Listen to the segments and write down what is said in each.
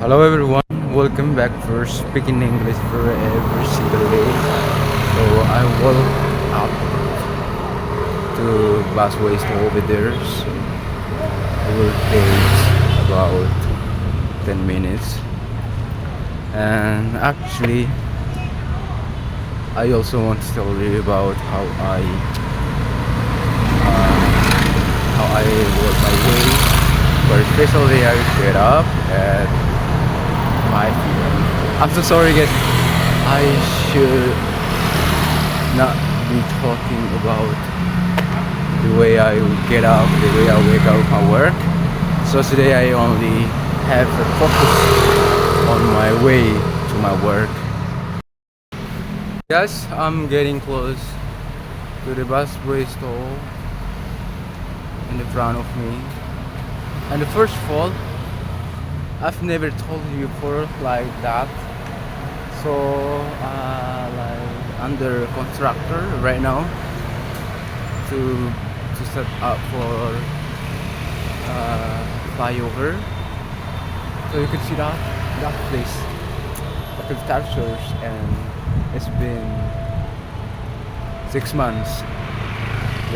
Hello everyone, welcome back for speaking English for every single day. So I walk up to busway stop over there. So it will take about 10 minutes. And actually, I also want to tell you about how I work my way. But especially I get up at 5 p.m. I'm so sorry guys. I should not be talking about the way I get up, the way I wake up my work. So today I only have a focus on my way to my work. Yes, I'm getting close to the busway stall in the front of me. And the first of all, I've never told you before like that. So like under constructor right now to set up for flyover. So you can see that place, the constructors, and it's been 6 months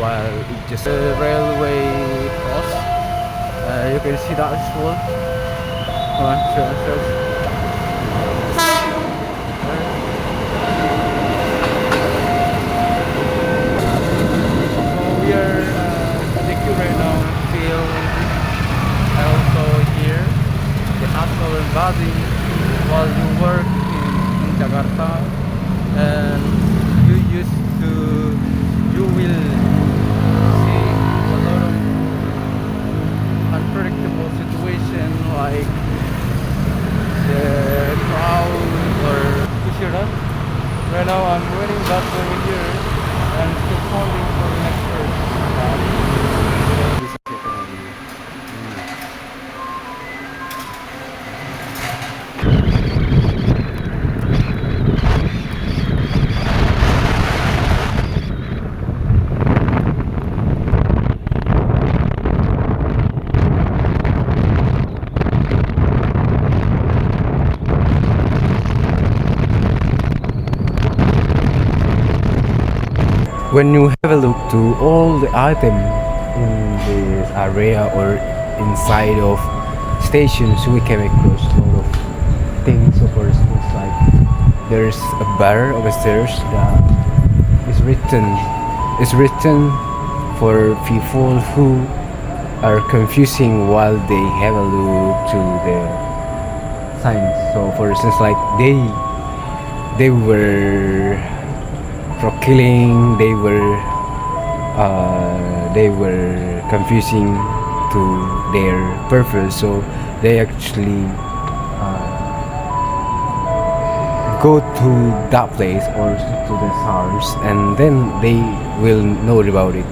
while it just a railway cross. You can see that as well. Come on, show. So we are at the queue right now. Feel also here the hustle and body while you work in Jakarta, and you will see a lot of unpredictable situation like the crowd or you hear that? Right now I'm waiting back over here and still calling for the next person. When you have a look to all the items in this area or inside of stations, we came across a lot of things. So for instance, like there's a bar upstairs that is written for people who are confusing while they have a look to the signs. So for instance, like they were for killing, they were confusing to their purpose, so they actually go to that place or to the source, and then they will know about it.